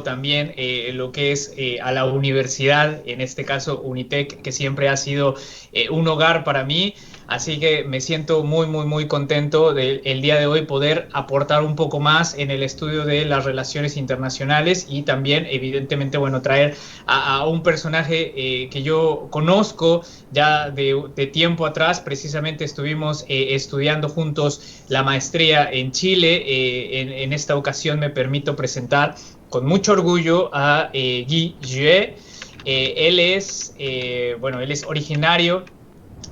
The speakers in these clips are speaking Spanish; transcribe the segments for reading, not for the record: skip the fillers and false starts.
también lo que es a la universidad, en este caso Unitec, que siempre ha sido un hogar para mí. Así que me siento muy contento de el día de hoy poder aportar un poco más en el estudio de las relaciones internacionales y también, evidentemente, bueno, traer a un personaje que yo conozco ya de tiempo atrás. Precisamente estuvimos estudiando juntos la maestría en Chile. En esta ocasión me permito presentar con mucho orgullo a Guy Jue. Él es originario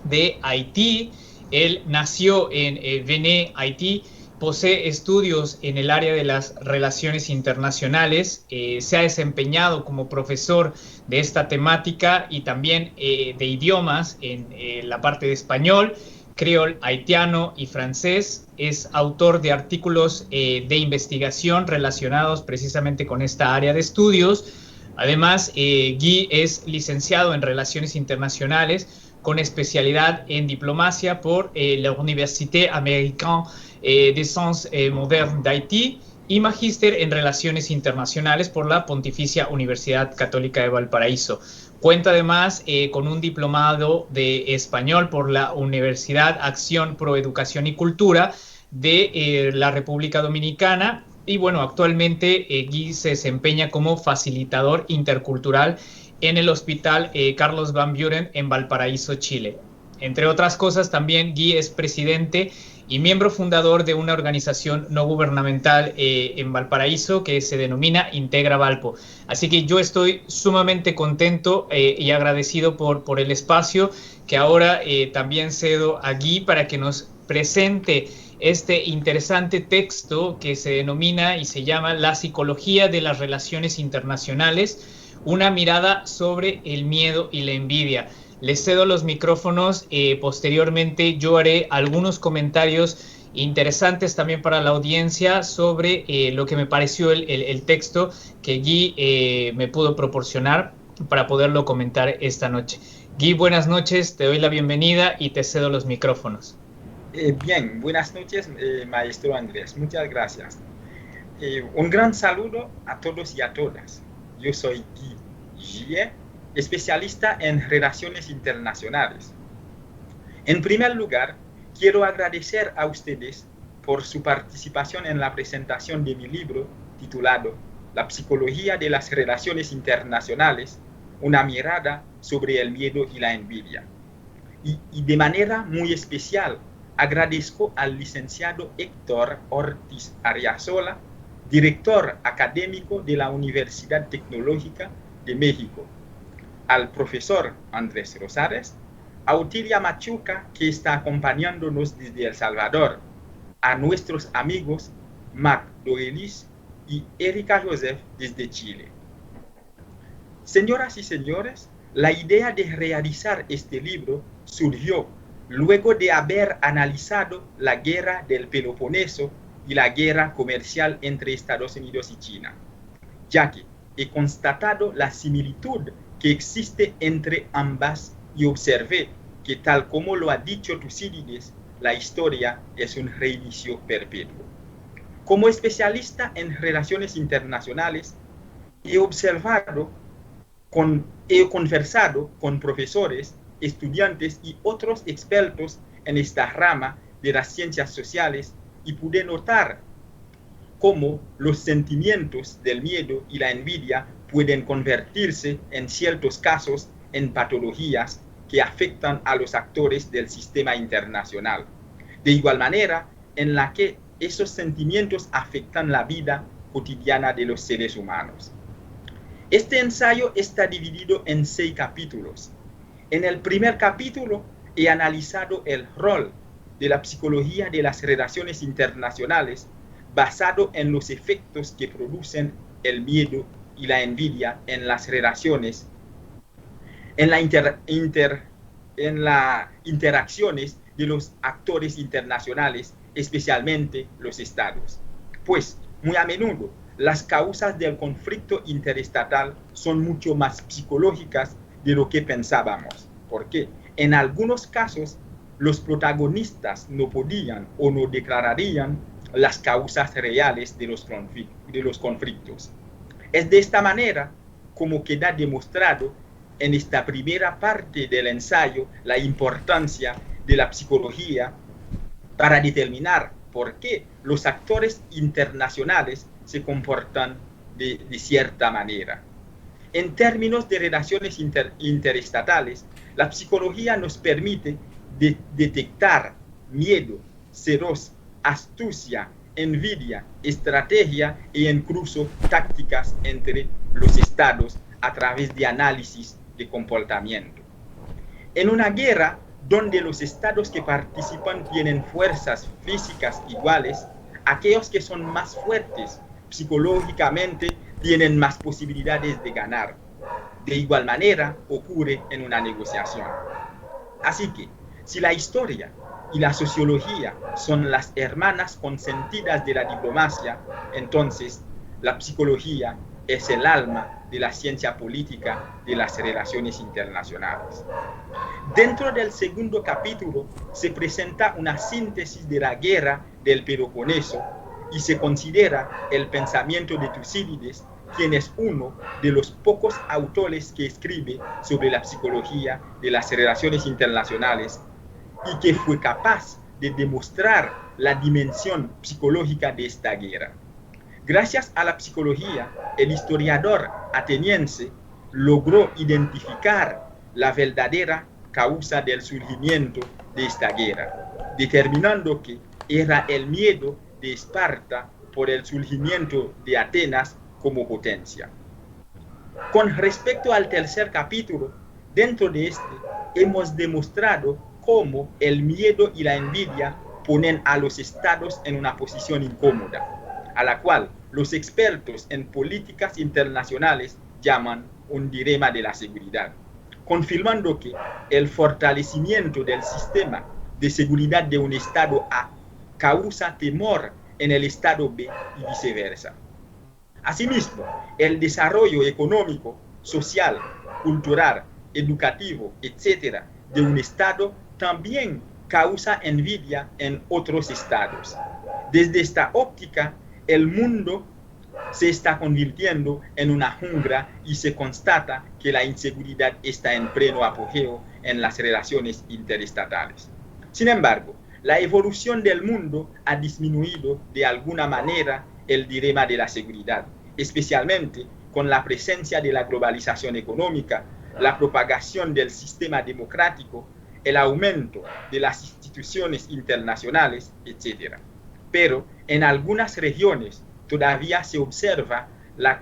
de Haití. Él nació en Bené, Haití. Posee estudios en el área de las relaciones internacionales. Se ha desempeñado como profesor de esta temática y también de idiomas en la parte de español, creol, haitiano y francés. Es autor de artículos de investigación relacionados precisamente con esta área de estudios. Además, Guy es licenciado en Relaciones Internacionales con especialidad en diplomacia por la Université Américaine des Sciences Modernes d'Haïti y magíster en Relaciones Internacionales por la Pontificia Universidad Católica de Valparaíso. Cuenta además con un diplomado de español por la Universidad Acción Pro Educación y Cultura de la República Dominicana. Y bueno, actualmente Guy se desempeña como facilitador intercultural en el Hospital Carlos Van Buren en Valparaíso, Chile. Entre otras cosas, también Guy es presidente y miembro fundador de una organización no gubernamental en Valparaíso que se denomina Integra Valpo. Así que yo estoy sumamente contento y agradecido por el espacio que ahora también cedo a Guy para que nos presente este interesante texto que se denomina y se llama La psicología de las relaciones internacionales, una mirada sobre el miedo y la envidia. Les cedo los micrófonos. Posteriormente yo haré algunos comentarios interesantes también para la audiencia sobre lo que me pareció el texto que Guy me pudo proporcionar para poderlo comentar esta noche. Guy, buenas noches, te doy la bienvenida y te cedo los micrófonos. Bien, buenas noches, maestro Andrés. Muchas gracias. Un gran saludo a todos y a todas. Yo soy Guy Jie, especialista en relaciones internacionales. En primer lugar, quiero agradecer a ustedes por su participación en la presentación de mi libro titulado La psicología de las relaciones internacionales, una mirada sobre el miedo y la envidia. Y de manera muy especial, agradezco al licenciado Héctor Ortiz Arriazola, director académico de la Universidad Tecnológica de México, al profesor Andrés Rosales, a Otilia Machuca, que está acompañándonos desde El Salvador, a nuestros amigos Marc Doelis y Erika Joseph desde Chile. Señoras y señores, la idea de realizar este libro surgió luego de haber analizado la guerra del Peloponeso y la guerra comercial entre Estados Unidos y China, ya que he constatado la similitud que existe entre ambas y observé que, tal como lo ha dicho Tucídides, la historia es un reinicio perpetuo. Como especialista en relaciones internacionales, he conversado con profesores, estudiantes y otros expertos en esta rama de las ciencias sociales y pude notar cómo los sentimientos del miedo y la envidia pueden convertirse en ciertos casos en patologías que afectan a los actores del sistema internacional. De igual manera en la que esos sentimientos afectan la vida cotidiana de los seres humanos. Este ensayo está dividido en 6 capítulos. En el primer capítulo he analizado el rol de la psicología de las relaciones internacionales basado en los efectos que producen el miedo y la envidia en las relaciones, en las interacciones de los actores internacionales, especialmente los estados. Pues, muy a menudo, las causas del conflicto interestatal son mucho más psicológicas de lo que pensábamos. ¿Por qué? En algunos casos, los protagonistas no podían o no declararían las causas reales de los conflictos. Es de esta manera como queda demostrado en esta primera parte del ensayo la importancia de la psicología para determinar por qué los actores internacionales se comportan de cierta manera. En términos de relaciones interestatales, la psicología nos permite detectar miedo, celos, astucia, envidia, estrategia e incluso tácticas entre los estados a través de análisis de comportamiento. En una guerra donde los estados que participan tienen fuerzas físicas iguales, aquellos que son más fuertes psicológicamente tienen más posibilidades de ganar. De igual manera ocurre en una negociación. Así que, si la historia y la sociología son las hermanas consentidas de la diplomacia, entonces la psicología es el alma de la ciencia política de las relaciones internacionales. Dentro del segundo capítulo se presenta una síntesis de la guerra del Peloponeso y se considera el pensamiento de Tucídides, quien es uno de los pocos autores que escribe sobre la psicología de las relaciones internacionales y que fue capaz de demostrar la dimensión psicológica de esta guerra. Gracias a la psicología, el historiador ateniense logró identificar la verdadera causa del surgimiento de esta guerra, determinando que era el miedo de Esparta por el surgimiento de Atenas como potencia. Con respecto al tercer capítulo, dentro de este hemos demostrado cómo el miedo y la envidia ponen a los estados en una posición incómoda, a la cual los expertos en políticas internacionales llaman un dilema de la seguridad, confirmando que el fortalecimiento del sistema de seguridad de un estado A causa temor en el estado B y viceversa. Asimismo, el desarrollo económico, social, cultural, educativo, etc., de un estado también causa envidia en otros estados. Desde esta óptica, el mundo se está convirtiendo en una jungla y se constata que la inseguridad está en pleno apogeo en las relaciones interestatales. Sin embargo, la evolución del mundo ha disminuido de alguna manera el dilema de la seguridad, especialmente con la presencia de la globalización económica, la propagación del sistema democrático, el aumento de las instituciones internacionales, etc. Pero en algunas regiones todavía se observa la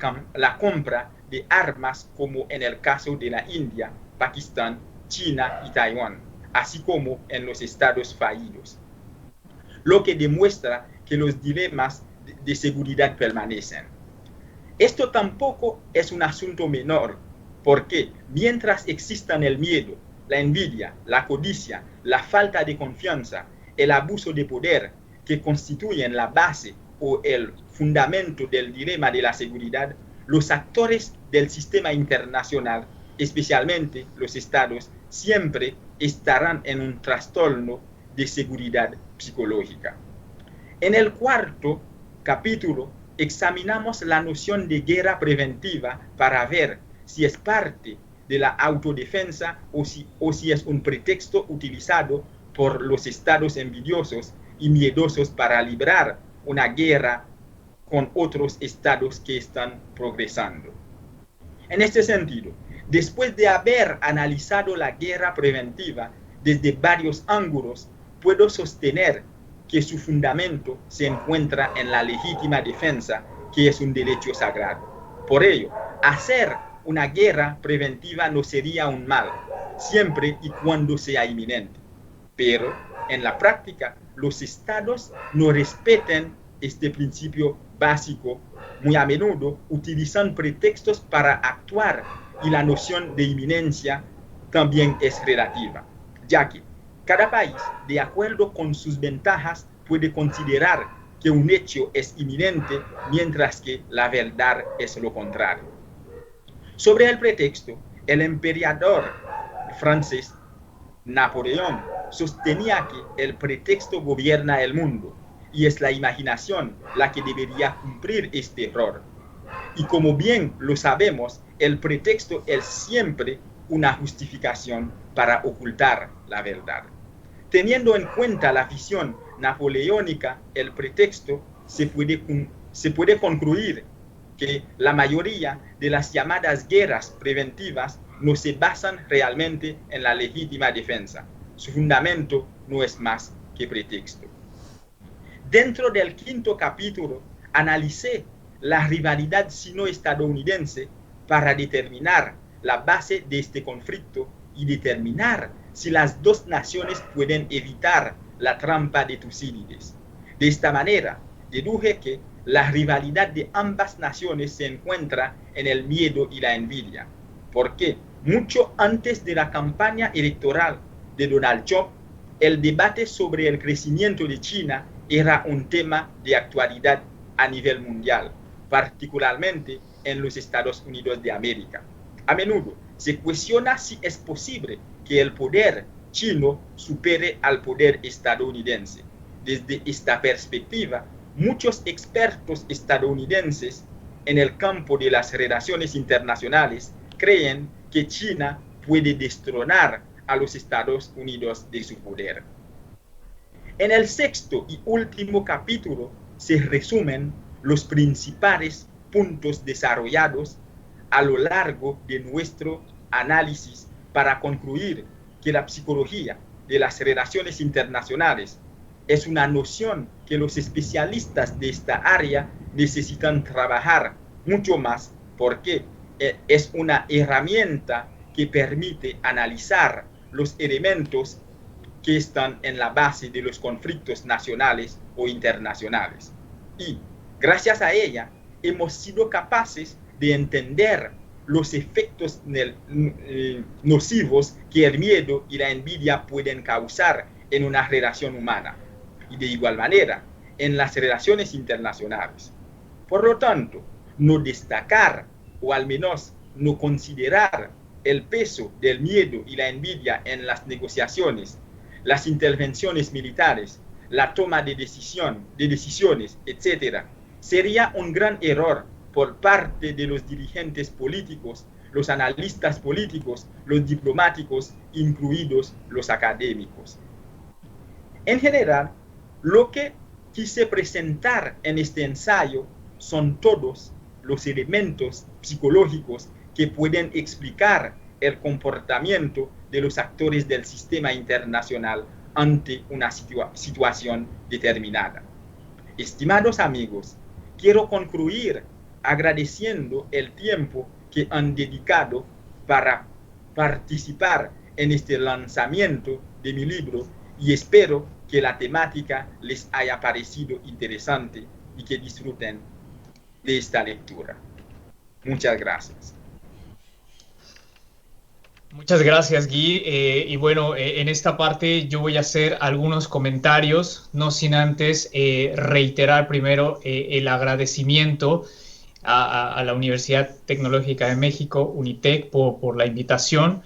compra de armas, como en el caso de la India, Pakistán, China y Taiwán, así como en los estados fallidos, lo que demuestra que los dilemas de seguridad permanecen. Esto tampoco es un asunto menor, porque mientras existan el miedo, la envidia, la codicia, la falta de confianza, el abuso de poder, que constituyen la base o el fundamento del dilema de la seguridad, los actores del sistema internacional, especialmente los estados, siempre estarán en un trastorno de seguridad psicológica. En el cuarto capítulo examinamos la noción de guerra preventiva para ver si es parte de la autodefensa o si es un pretexto utilizado por los estados envidiosos y miedosos para librar una guerra con otros estados que están progresando. En este sentido, después de haber analizado la guerra preventiva desde varios ángulos, puedo sostener que su fundamento se encuentra en la legítima defensa, que es un derecho sagrado. Por ello, hacer una guerra preventiva no sería un mal, siempre y cuando sea inminente. Pero, en la práctica, los estados no respetan este principio básico. Muy a menudo utilizan pretextos para actuar y la noción de inminencia también es relativa, ya que cada país, de acuerdo con sus ventajas, puede considerar que un hecho es inminente, mientras que la verdad es lo contrario. Sobre el pretexto, el emperador francés Napoleón sostenía que el pretexto gobierna el mundo y es la imaginación la que debería cumplir este error. Y como bien lo sabemos, el pretexto es siempre una justificación para ocultar la verdad. Teniendo en cuenta la visión napoleónica, el pretexto se puede concluir que la mayoría de las llamadas guerras preventivas no se basan realmente en la legítima defensa. Su fundamento no es más que pretexto. Dentro del quinto capítulo, analicé la rivalidad sino-estadounidense para determinar la base de este conflicto y determinar si las dos naciones pueden evitar la trampa de Tucídides. De esta manera, deduje que la rivalidad de ambas naciones se encuentra en el miedo y la envidia, porque mucho antes de la campaña electoral de Donald Trump, el debate sobre el crecimiento de China era un tema de actualidad a nivel mundial, particularmente en los Estados Unidos de América. A menudo se cuestiona si es posible que el poder chino supere al poder estadounidense. Desde esta perspectiva, muchos expertos estadounidenses en el campo de las relaciones internacionales creen que China puede destronar a los Estados Unidos de su poder. En el sexto y último capítulo se resumen los principales puntos desarrollados a lo largo de nuestro análisis para concluir que la psicología de las relaciones internacionales es una noción que los especialistas de esta área necesitan trabajar mucho más porque es una herramienta que permite analizar los elementos que están en la base de los conflictos nacionales o internacionales. Y gracias a ella hemos sido capaces de entender los efectos nocivos que el miedo y la envidia pueden causar en una relación humana y de igual manera en las relaciones internacionales. Por lo tanto, no destacar o al menos no considerar el peso del miedo y la envidia en las negociaciones, las intervenciones militares, la toma de decisiones, etc., sería un gran error por parte de los dirigentes políticos, los analistas políticos, los diplomáticos, incluidos los académicos. En general, lo que quise presentar en este ensayo son todos los elementos psicológicos que pueden explicar el comportamiento de los actores del sistema internacional ante una situación determinada. Estimados amigos, quiero concluir agradeciendo el tiempo que han dedicado para participar en este lanzamiento de mi libro y espero que la temática les haya parecido interesante y que disfruten de esta lectura. Muchas gracias. Muchas gracias, Guy. Y bueno, en esta parte yo voy a hacer algunos comentarios, no sin antes reiterar primero el agradecimiento a la Universidad Tecnológica de México, UNITEC, por la invitación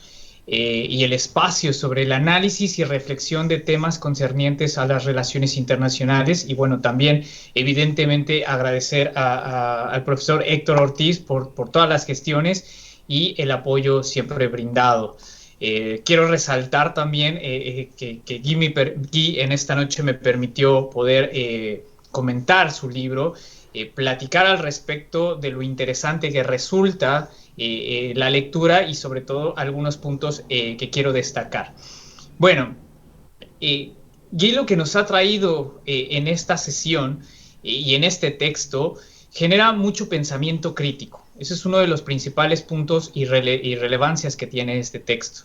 y el espacio sobre el análisis y reflexión de temas concernientes a las relaciones internacionales. Y bueno, también evidentemente agradecer al profesor Héctor Ortiz por todas las gestiones y el apoyo siempre brindado. Quiero resaltar también que Guy en esta noche me permitió poder comentar su libro, platicar al respecto de lo interesante que resulta la lectura y sobre todo algunos puntos que quiero destacar. Bueno, Guy lo que nos ha traído en esta sesión y en este texto genera mucho pensamiento crítico. Ese es uno de los principales puntos y relevancias que tiene este texto.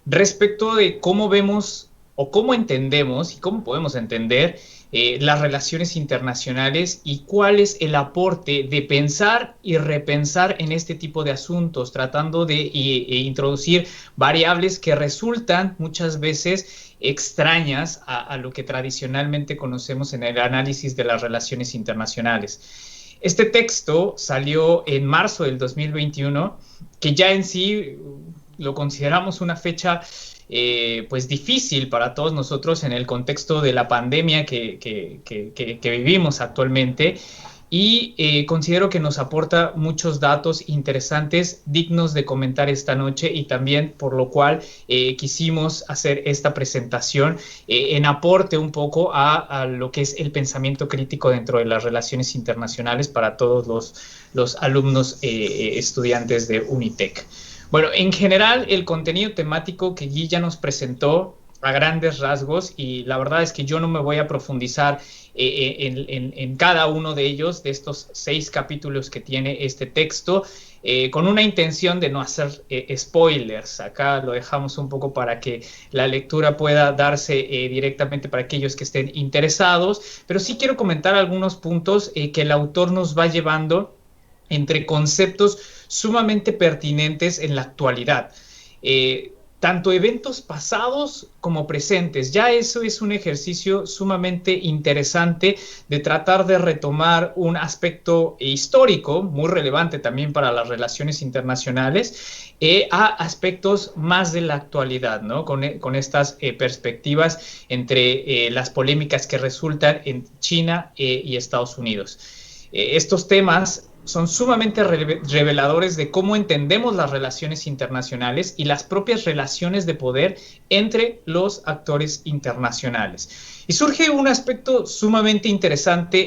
Respecto de cómo vemos o cómo entendemos y cómo podemos entender las relaciones internacionales y cuál es el aporte de pensar y repensar en este tipo de asuntos, tratando de introducir variables que resultan muchas veces extrañas a lo que tradicionalmente conocemos en el análisis de las relaciones internacionales. Este texto salió en marzo del 2021, que ya en sí lo consideramos una fecha pues difícil para todos nosotros en el contexto de la pandemia que vivimos actualmente. y considero que nos aporta muchos datos interesantes, dignos de comentar esta noche, y también por lo cual quisimos hacer esta presentación en aporte un poco a lo que es el pensamiento crítico dentro de las relaciones internacionales para todos los alumnos estudiantes de Unitec. Bueno, en general el contenido temático que Guy ya nos presentó a grandes rasgos, y la verdad es que yo no me voy a profundizar en cada uno de ellos, de estos 6 capítulos que tiene este texto, con una intención de no hacer spoilers. Acá lo dejamos un poco para que la lectura pueda darse directamente para aquellos que estén interesados, pero sí quiero comentar algunos puntos que el autor nos va llevando entre conceptos sumamente pertinentes en la actualidad. Tanto eventos pasados como presentes. Ya eso es un ejercicio sumamente interesante de tratar de retomar un aspecto histórico muy relevante también para las relaciones internacionales a aspectos más de la actualidad, ¿no? Con estas perspectivas entre las polémicas que resultan en China y Estados Unidos. Estos temas son sumamente reveladores de cómo entendemos las relaciones internacionales y las propias relaciones de poder entre los actores internacionales. Y surge un aspecto sumamente interesante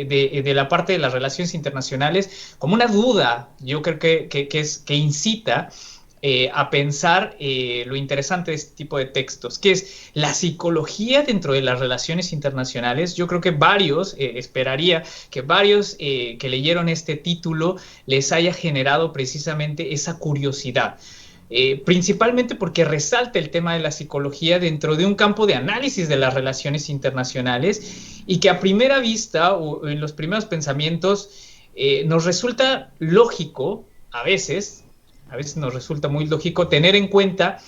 de la parte de las relaciones internacionales, como una duda, yo creo que incita a pensar lo interesante de este tipo de textos, que es la psicología dentro de las relaciones internacionales. Yo creo que varios, esperaría que varios que leyeron este título les haya generado precisamente esa curiosidad. Principalmente porque resalta el tema de la psicología dentro de un campo de análisis de las relaciones internacionales, y que a primera vista o en los primeros pensamientos nos resulta lógico a veces nos resulta muy lógico tener en cuenta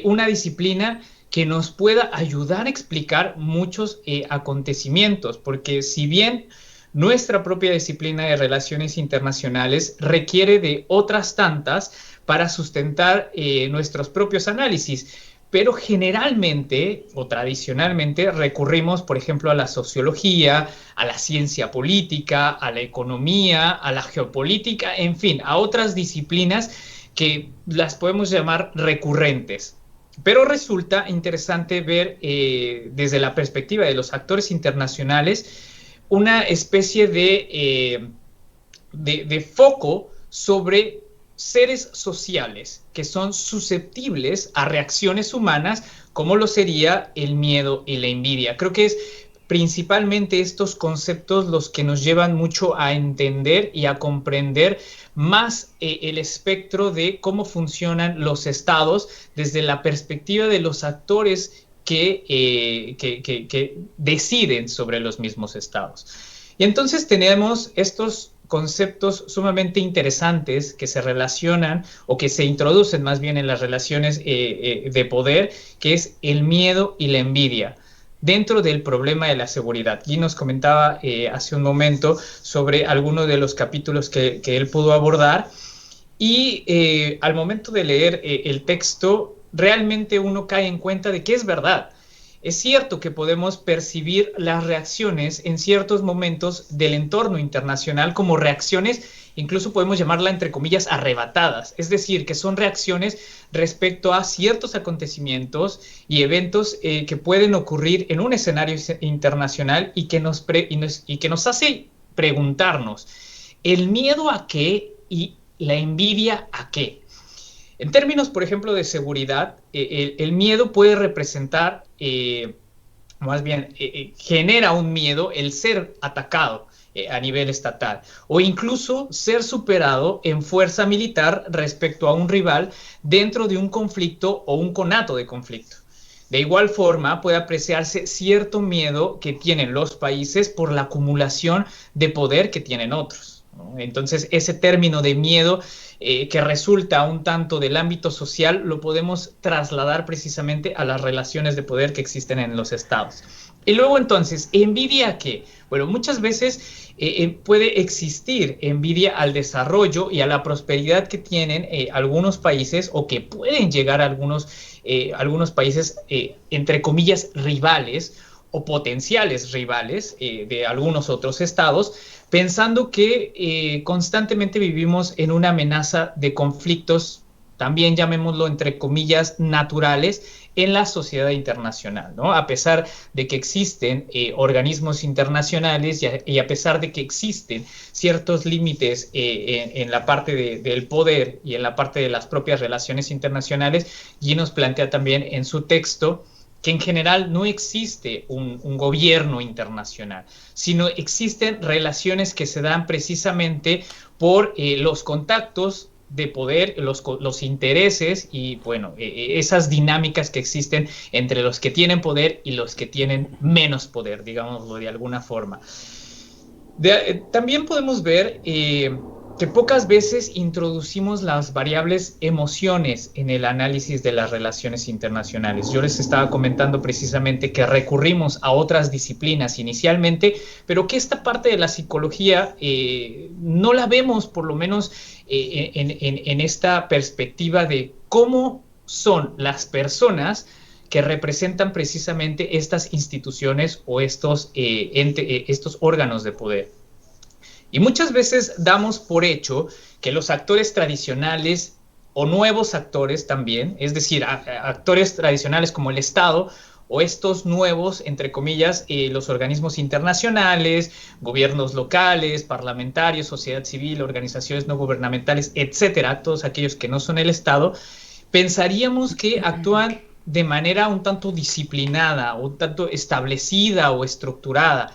una disciplina que nos pueda ayudar a explicar muchos acontecimientos, porque si bien nuestra propia disciplina de relaciones internacionales requiere de otras tantas para sustentar nuestros propios análisis, pero generalmente o tradicionalmente recurrimos, por ejemplo, a la sociología, a la ciencia política, a la economía, a la geopolítica, en fin, a otras disciplinas que las podemos llamar recurrentes. Pero resulta interesante ver desde la perspectiva de los actores internacionales una especie de foco sobre seres sociales que son susceptibles a reacciones humanas, como lo sería el miedo y la envidia. Creo que es principalmente estos conceptos los que nos llevan mucho a entender y a comprender más el espectro de cómo funcionan los estados desde la perspectiva de los actores que deciden sobre los mismos estados. Y entonces tenemos estos conceptos sumamente interesantes que se relacionan o que se introducen más bien en las relaciones de poder, que es el miedo y la envidia dentro del problema de la seguridad. Guy nos comentaba hace un momento sobre algunos de los capítulos que él pudo abordar, y al momento de leer el texto realmente uno cae en cuenta de que es verdad. Es cierto que podemos percibir las reacciones en ciertos momentos del entorno internacional como reacciones, incluso podemos llamarla entre comillas arrebatadas, es decir, que son reacciones respecto a ciertos acontecimientos y eventos que pueden ocurrir en un escenario internacional y que nos hace preguntarnos, ¿el miedo a qué y la envidia a qué? En términos, por ejemplo, de seguridad, el miedo puede representar, más bien, genera un miedo el ser atacado a nivel estatal, o incluso ser superado en fuerza militar respecto a un rival dentro de un conflicto o un conato de conflicto. De igual forma, puede apreciarse cierto miedo que tienen los países por la acumulación de poder que tienen otros, ¿no? Entonces, ese término de miedo que resulta un tanto del ámbito social, lo podemos trasladar precisamente a las relaciones de poder que existen en los estados. Y luego entonces, ¿envidia qué? Bueno, muchas veces puede existir envidia al desarrollo y a la prosperidad que tienen algunos países, o que pueden llegar a algunos países, entre comillas, rivales, o potenciales rivales de algunos otros estados, pensando que constantemente vivimos en una amenaza de conflictos, también llamémoslo entre comillas, naturales, en la sociedad internacional, ¿no? A pesar de que existen organismos internacionales y a pesar de que existen ciertos límites en la parte del poder y en la parte de las propias relaciones internacionales, Guy nos plantea también en su texto que en general no existe un gobierno internacional, sino existen relaciones que se dan precisamente por los contactos de poder, los intereses y, bueno, esas dinámicas que existen entre los que tienen poder y los que tienen menos poder, digámoslo de alguna forma. También podemos ver que pocas veces introducimos las variables emociones en el análisis de las relaciones internacionales. Yo les estaba comentando precisamente que recurrimos a otras disciplinas inicialmente, pero que esta parte de la psicología no la vemos, por lo menos en esta perspectiva de cómo son las personas que representan precisamente estas instituciones o estos órganos de poder. Y muchas veces damos por hecho que los actores tradicionales o nuevos actores también, es decir, actores tradicionales como el Estado o estos nuevos, entre comillas, los organismos internacionales, gobiernos locales, parlamentarios, sociedad civil, organizaciones no gubernamentales, etcétera, todos aquellos que no son el Estado, pensaríamos que actúan de manera un tanto disciplinada, un tanto establecida o estructurada.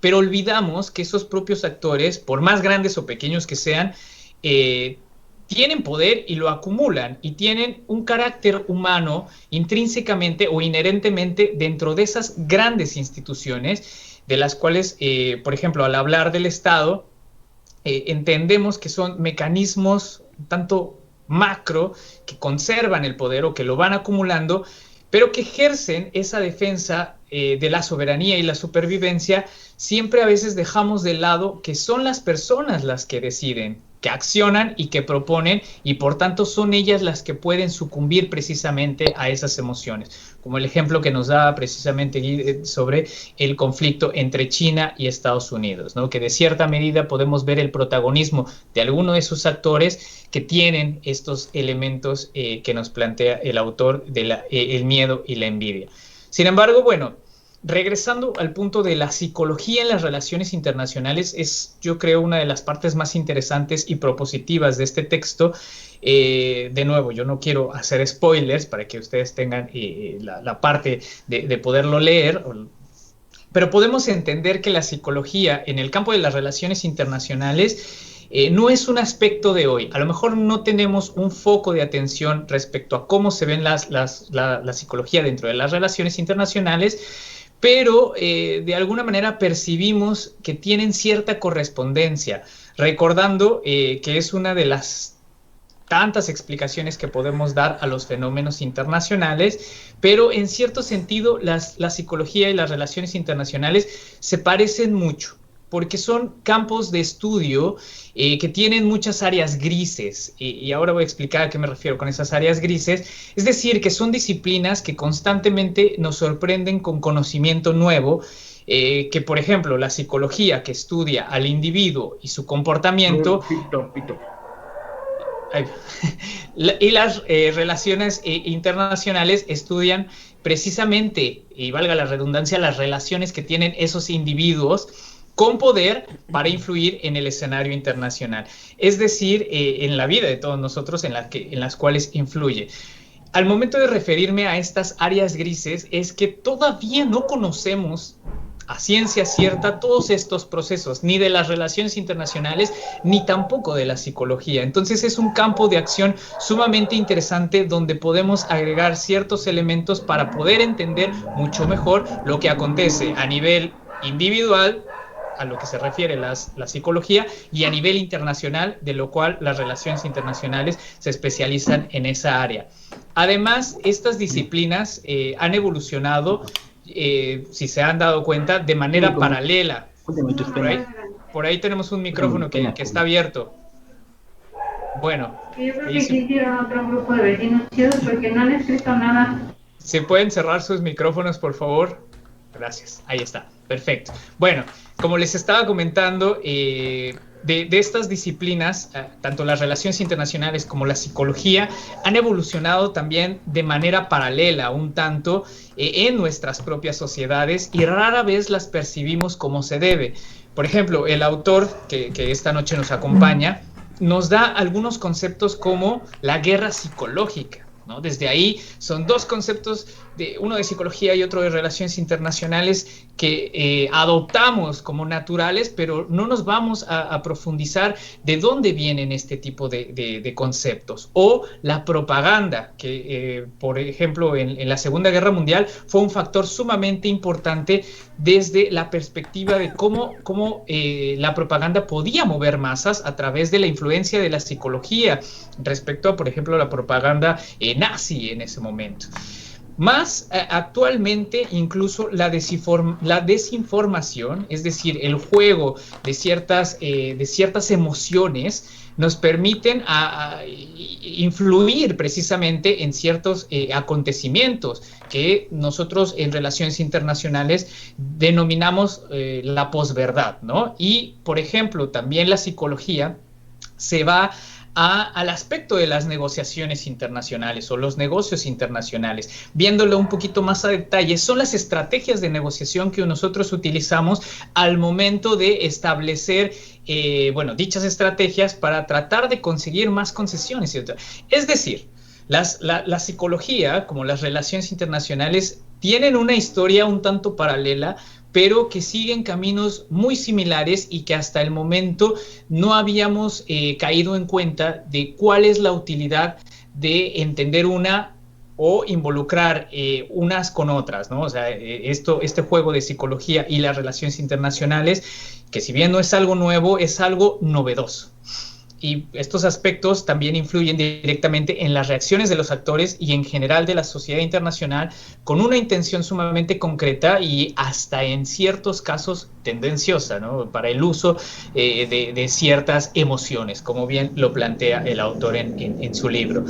Pero olvidamos que esos propios actores, por más grandes o pequeños que sean, tienen poder y lo acumulan y tienen un carácter humano intrínsecamente o inherentemente dentro de esas grandes instituciones de las cuales, por ejemplo, al hablar del Estado, entendemos que son mecanismos tanto macro que conservan el poder o que lo van acumulando, pero que ejercen esa defensa de la soberanía y la supervivencia. Siempre a veces dejamos de lado que son las personas las que deciden, que accionan y que proponen, y por tanto son ellas las que pueden sucumbir precisamente a esas emociones, como el ejemplo que nos da precisamente sobre el conflicto entre China y Estados Unidos, ¿no? Que de cierta medida podemos ver el protagonismo de alguno de esos actores que tienen estos elementos que nos plantea el autor de el miedo y la envidia. Sin embargo, bueno, regresando al punto de la psicología en las relaciones internacionales, es, yo creo, una de las partes más interesantes y propositivas de este texto. De nuevo, yo no quiero hacer spoilers para que ustedes tengan la parte de poderlo leer, pero podemos entender que la psicología en el campo de las relaciones internacionales no es un aspecto de hoy. A lo mejor no tenemos un foco de atención respecto a cómo se ven la psicología dentro de las relaciones internacionales, pero de alguna manera percibimos que tienen cierta correspondencia, recordando que es una de las tantas explicaciones que podemos dar a los fenómenos internacionales, pero en cierto sentido la psicología y las relaciones internacionales se parecen mucho, porque son campos de estudio que tienen muchas áreas grises, y ahora voy a explicar a qué me refiero con esas áreas grises. Es decir, que son disciplinas que constantemente nos sorprenden con conocimiento nuevo, que por ejemplo la psicología que estudia al individuo y su comportamiento, y las relaciones internacionales estudian precisamente, y valga la redundancia, las relaciones que tienen esos individuos con poder para influir en el escenario internacional, es decir, en la vida de todos nosotros en las cuales influye. Al momento de referirme a estas áreas grises es que todavía no conocemos a ciencia cierta todos estos procesos, ni de las relaciones internacionales, ni tampoco de la psicología. Entonces es un campo de acción sumamente interesante donde podemos agregar ciertos elementos para poder entender mucho mejor lo que acontece a nivel individual, a lo que se refiere la psicología, y a nivel internacional, de lo cual las relaciones internacionales se especializan en esa área. Además, estas disciplinas han evolucionado, si se han dado cuenta, de manera paralela. Por ahí tenemos un micrófono que está abierto. Bueno. Yo creo que existieron otro grupo de vecinos chidos porque no han escrito nada. ¿Se pueden cerrar sus micrófonos, por favor? Gracias, ahí está, perfecto. Bueno, como les estaba comentando, de estas disciplinas, tanto las relaciones internacionales como la psicología, han evolucionado también de manera paralela un tanto en nuestras propias sociedades y rara vez las percibimos como se debe. Por ejemplo, el autor que esta noche nos acompaña nos da algunos conceptos como la guerra psicológica, ¿no? Desde ahí son dos conceptos, uno de psicología y otro de relaciones internacionales, que adoptamos como naturales, pero no nos vamos a profundizar de dónde vienen este tipo de conceptos. O la propaganda, que por ejemplo en la Segunda Guerra Mundial fue un factor sumamente importante desde la perspectiva de cómo la propaganda podía mover masas a través de la influencia de la psicología respecto a, por ejemplo, la propaganda nazi en ese momento. Más actualmente, incluso la desinformación, es decir, el juego de ciertas emociones, nos permiten influir precisamente en ciertos acontecimientos que nosotros en relaciones internacionales denominamos la posverdad, ¿no? Y, por ejemplo, también la psicología se va al aspecto de las negociaciones internacionales o los negocios internacionales, viéndolo un poquito más a detalle. Son las estrategias de negociación que nosotros utilizamos al momento de establecer dichas estrategias para tratar de conseguir más concesiones. Es decir, la psicología, como las relaciones internacionales, tienen una historia un tanto paralela, pero que siguen caminos muy similares y que hasta el momento no habíamos caído en cuenta de cuál es la utilidad de entender una o involucrar unas con otras, ¿no? O sea, este juego de psicología y las relaciones internacionales, que si bien no es algo nuevo, es algo novedoso. Y estos aspectos también influyen directamente en las reacciones de los actores y en general de la sociedad internacional, con una intención sumamente concreta y hasta en ciertos casos tendenciosa, ¿no? Para el uso de ciertas emociones, como bien lo plantea el autor en su libro.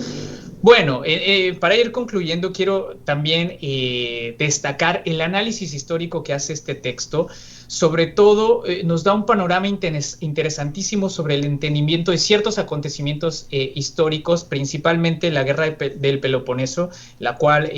Bueno, para ir concluyendo, quiero también destacar el análisis histórico que hace este texto. Sobre todo, nos da un panorama interesantísimo sobre el entendimiento de ciertos acontecimientos históricos, principalmente la guerra del Peloponeso, la cual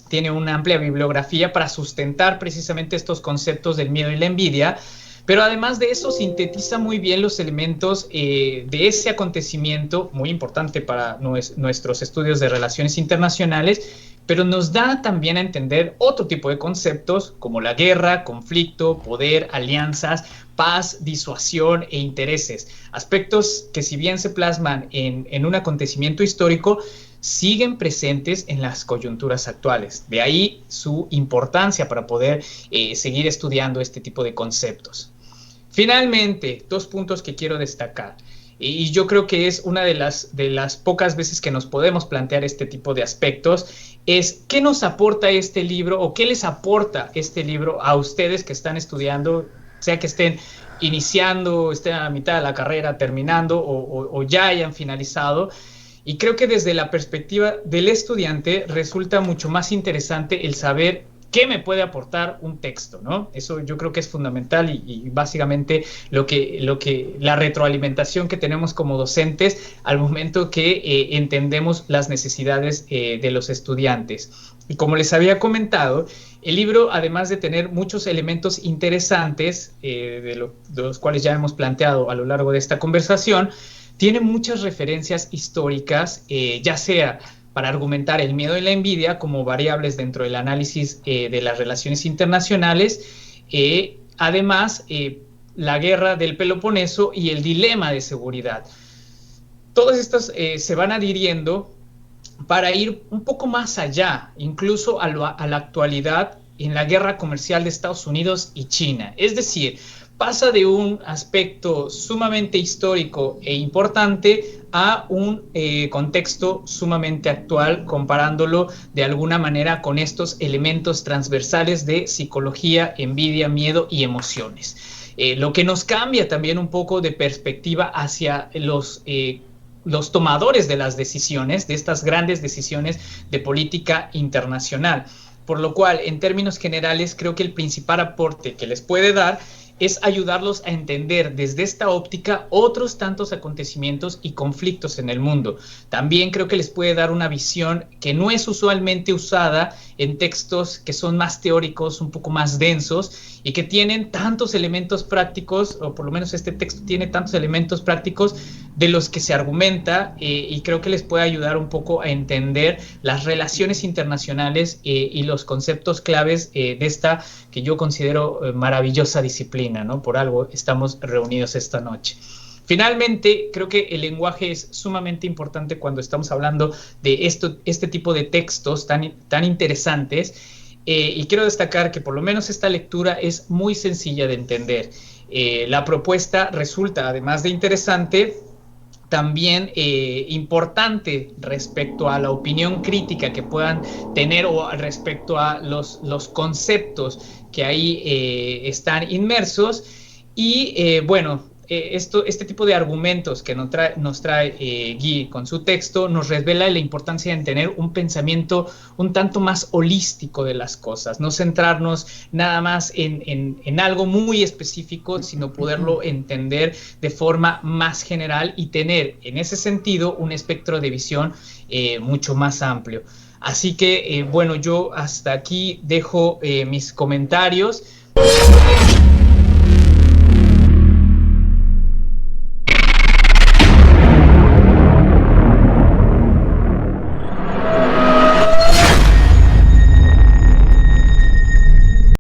tiene una amplia bibliografía para sustentar precisamente estos conceptos del miedo y la envidia. Pero además de eso, sintetiza muy bien los elementos de ese acontecimiento, muy importante para nuestros estudios de relaciones internacionales, pero nos da también a entender otro tipo de conceptos como la guerra, conflicto, poder, alianzas, paz, disuasión e intereses. Aspectos que, si bien se plasman en un acontecimiento histórico, siguen presentes en las coyunturas actuales. De ahí su importancia para poder seguir estudiando este tipo de conceptos. Finalmente, dos puntos que quiero destacar. Y yo creo que es una de las pocas veces que nos podemos plantear este tipo de aspectos, es qué nos aporta este libro o qué les aporta este libro a ustedes que están estudiando, sea que estén iniciando, estén a la mitad de la carrera, terminando o ya hayan finalizado. Y creo que desde la perspectiva del estudiante resulta mucho más interesante el saber qué me puede aportar un texto, ¿no? Eso yo creo que es fundamental y básicamente la retroalimentación que tenemos como docentes al momento que entendemos las necesidades de los estudiantes. Y como les había comentado, el libro, además de tener muchos elementos interesantes, de los cuales ya hemos planteado a lo largo de esta conversación, tiene muchas referencias históricas, ya sea para argumentar el miedo y la envidia como variables dentro del análisis de las relaciones internacionales, además la guerra del Peloponeso y el dilema de seguridad. Todas estas se van adhiriendo para ir un poco más allá, incluso a la actualidad en la guerra comercial de Estados Unidos y China. Es decir, pasa de un aspecto sumamente histórico e importante a un contexto sumamente actual, comparándolo de alguna manera con estos elementos transversales de psicología, envidia, miedo y emociones. Lo que nos cambia también un poco de perspectiva hacia los tomadores de las decisiones, de estas grandes decisiones de política internacional. por lo cual, en términos generales, creo que el principal aporte que les puede dar es ayudarlos a entender desde esta óptica otros tantos acontecimientos y conflictos en el mundo. También creo que les puede dar una visión que no es usualmente usada en textos que son más teóricos, un poco más densos y que tienen tantos elementos prácticos, o por lo menos este texto tiene tantos elementos prácticos de los que se argumenta, y creo que les puede ayudar un poco a entender las relaciones internacionales y los conceptos claves de esta que yo considero maravillosa disciplina, ¿no? Por algo estamos reunidos esta noche. Finalmente, creo que el lenguaje es sumamente importante cuando estamos hablando de este tipo de textos tan interesantes, y quiero destacar que por lo menos esta lectura es muy sencilla de entender. La propuesta resulta, además de interesante, también importante respecto a la opinión crítica que puedan tener o respecto a los conceptos que ahí están inmersos. Y bueno, este tipo de argumentos que nos trae Guy con su texto nos revela la importancia de tener un pensamiento un tanto más holístico de las cosas, no centrarnos nada más en algo muy específico, sino poderlo entender de forma más general y tener en ese sentido un espectro de visión mucho más amplio. Así que, bueno, yo hasta aquí dejo mis comentarios.